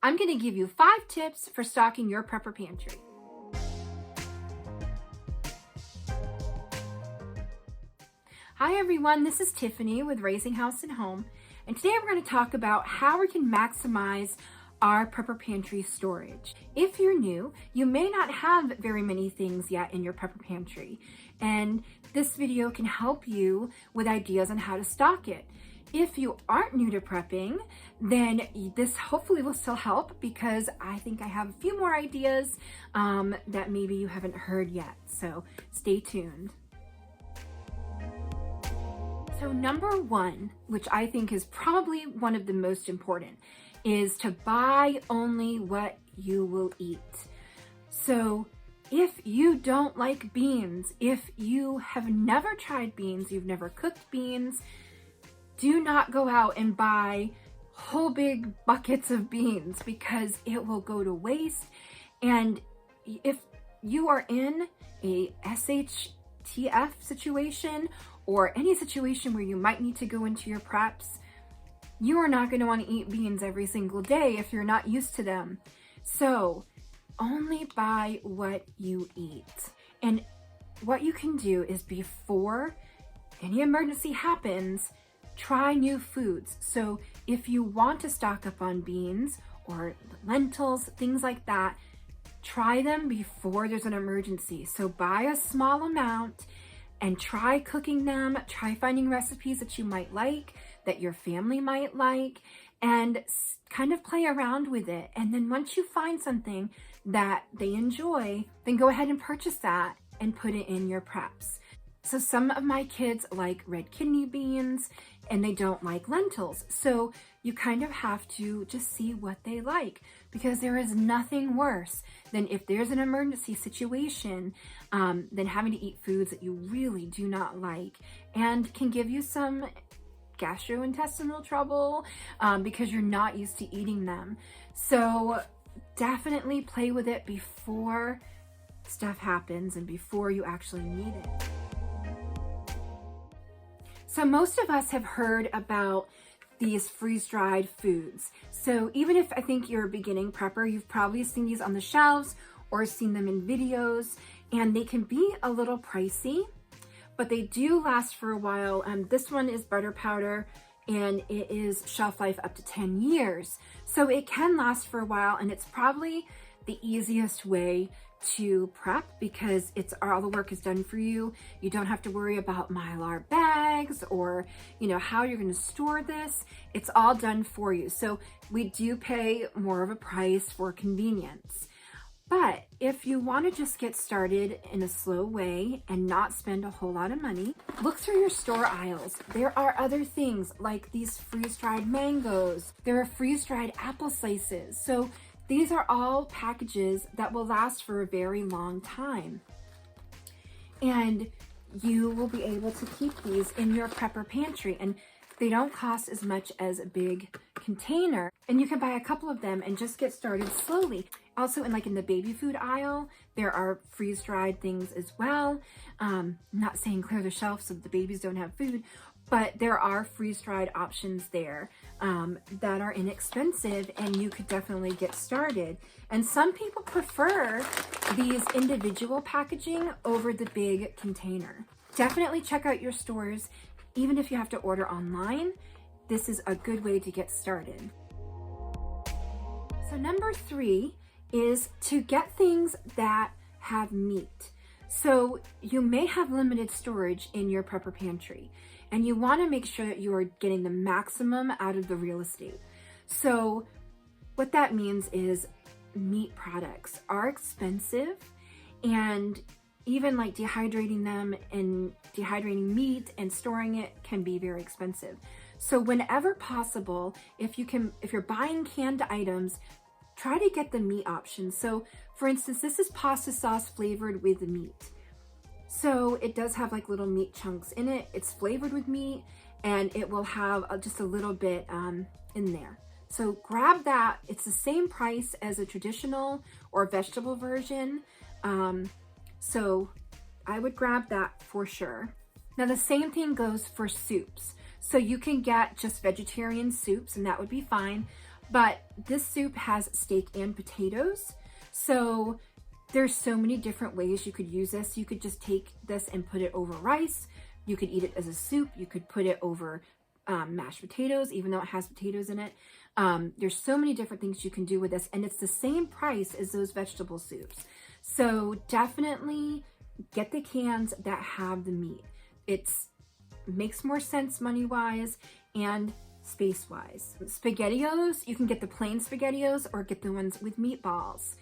I'm going to give you 5 tips for stocking your prepper pantry. Hi everyone, this is Tiffany with Raising House and Home, and today we're going to talk about how we can maximize our prepper pantry storage. If you're new, you may not have very many things yet in your prepper pantry, and this video can help you with ideas on how to stock it. If you aren't new to prepping, then this hopefully will still help, because I think I have a few more ideas that maybe you haven't heard yet, so stay tuned. So number 1, which I think is probably one of the most important, is to buy only what you will eat. So if you don't like beans, if you have never tried beans, you've never cooked beans, do not go out and buy whole big buckets of beans, because it will go to waste. And if you are in a SHTF situation or any situation where you might need to go into your preps, you are not going to want to eat beans every single day if you're not used to them. So only buy what you eat. And what you can do is, before any emergency happens, try new foods. So if you want to stock up on beans or lentils, things like that, try them before there's an emergency. So buy a small amount and try cooking them, try finding recipes that you might like, that your family might like, and kind of play around with it. And then once you find something that they enjoy, then go ahead and purchase that and put it in your preps. So some of my kids like red kidney beans and they don't like lentils. So you kind of have to just see what they like, because there is nothing worse than, if there's an emergency situation, than having to eat foods that you really do not like and can give you some gastrointestinal trouble because you're not used to eating them. So definitely play with it before stuff happens and before you actually need it. So most of us have heard about these freeze-dried foods. So even if I think you're a beginning prepper, you've probably seen these on the shelves or seen them in videos, and they can be a little pricey, but they do last for a while. This one is butter powder, and it is shelf life up to 10 years. So it can last for a while, and it's probably the easiest way to prep, because all the work is done for you. You don't have to worry about Mylar bags or how you're going to store this. It's all done for you. So we do pay more of a price for convenience. But if you want to just get started in a slow way and not spend a whole lot of money, look through your store aisles. There are other things like these freeze-dried mangoes. There are freeze-dried apple slices. So these are all packages that will last for a very long time. And you will be able to keep these in your prepper pantry, and they don't cost as much as a big container. And you can buy a couple of them and just get started slowly. Also in the baby food aisle, there are freeze-dried things as well. I'm not saying clear the shelf so that the babies don't have food, but there are freeze-dried options there that are inexpensive, and you could definitely get started. And some people prefer these individual packaging over the big container. Definitely check out your stores. Even if you have to order online, this is a good way to get started. So number 3 is to get things that have meat. So you may have limited storage in your prepper pantry, and you want to make sure that you are getting the maximum out of the real estate. So what that means is, meat products are expensive, and even dehydrating them and dehydrating meat and storing it can be very expensive. So whenever possible, if you're buying canned items, try to get the meat option. So for instance, this is pasta sauce flavored with meat. So it does have little meat chunks in it. It's flavored with meat, and it will have just a little bit in there. So grab that. It's the same price as a traditional or vegetable version. So I would grab that for sure. Now the same thing goes for soups. So you can get just vegetarian soups, and that would be fine. But this soup has steak and potatoes. So there's so many different ways you could use this. You could just take this and put it over rice. You could eat it as a soup. You could put it over mashed potatoes, even though it has potatoes in it. There's so many different things you can do with this, and it's the same price as those vegetable soups. So definitely get the cans that have the meat. It makes more sense money-wise and space-wise. SpaghettiOs, you can get the plain SpaghettiOs or get the ones with meatballs.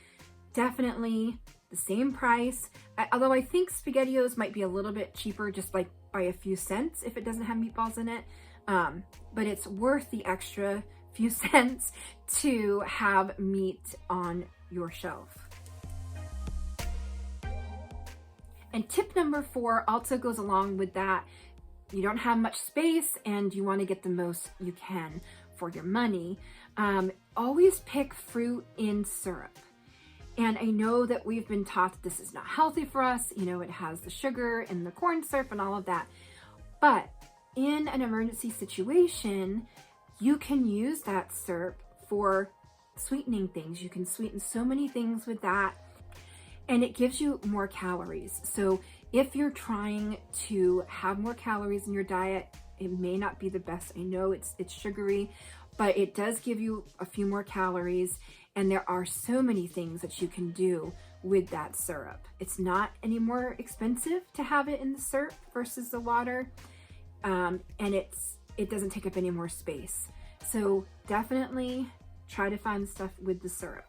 Definitely the same price, although I think SpaghettiOs might be a little bit cheaper, just like by a few cents if it doesn't have meatballs in it. But it's worth the extra few cents to have meat on your shelf. And tip number 4 also goes along with that. You don't have much space and you want to get the most you can for your money. Always pick fruit in syrup. And I know that we've been taught that this is not healthy for us. You know, it has the sugar and the corn syrup and all of that. But in an emergency situation, you can use that syrup for sweetening things. You can sweeten so many things with that, and it gives you more calories. So if you're trying to have more calories in your diet, it may not be the best. I know it's sugary, but it does give you a few more calories, and there are so many things that you can do with that syrup. It's not any more expensive to have it in the syrup versus the water, and it doesn't take up any more space. So definitely try to find stuff with the syrup.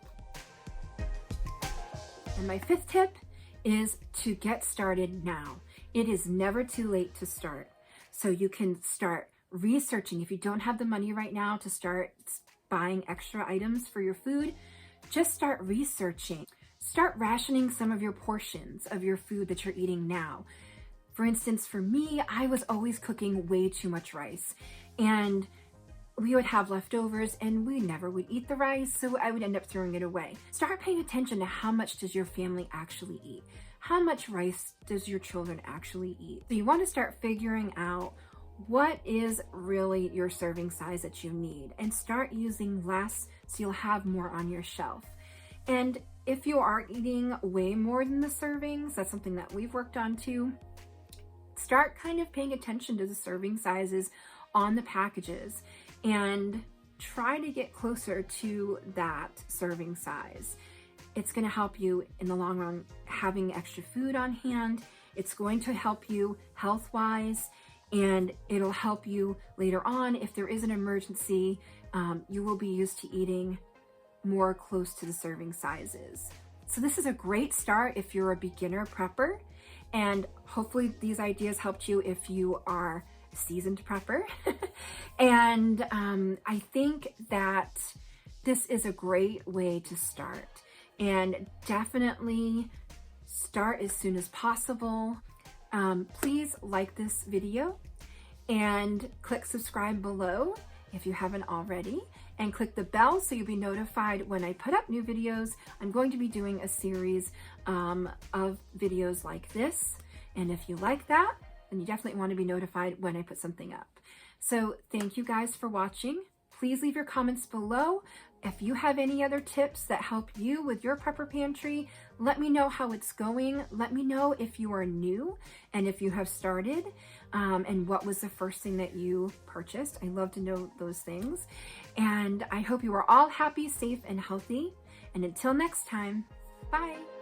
And my 5th tip is to get started now. It is never too late to start. So you can start researching. If you don't have the money right now to start buying extra items for your food, just start researching. Start rationing some of your portions of your food that you're eating now. For instance, for me, I was always cooking way too much rice, and we would have leftovers and we never would eat the rice, so I would end up throwing it away. Start paying attention to how much does your family actually eat? How much rice does your children actually eat? So you want to start figuring out what is really your serving size that you need, and start using less so you'll have more on your shelf. And if you are eating way more than the servings, that's something that we've worked on too. Start kind of paying attention to the serving sizes on the packages and try to get closer to that serving size. It's going to help you in the long run having extra food on hand. It's going to help you health-wise, and it'll help you later on if there is an emergency. You will be used to eating more close to the serving sizes. So this is a great start if you're a beginner prepper, and hopefully these ideas helped you if you are a seasoned prepper. And I think that this is a great way to start, and definitely start as soon as possible. Please like this video and click subscribe below if you haven't already, and click the bell so you'll be notified when I put up new videos. I'm going to be doing a series of videos like this, and if you like that, then you definitely want to be notified when I put something up. So thank you guys for watching. Please leave your comments below. If you have any other tips that help you with your prepper pantry, let me know how it's going. Let me know if you are new and if you have started, and what was the first thing that you purchased. I love to know those things. And I hope you are all happy, safe, and healthy. And until next time, bye.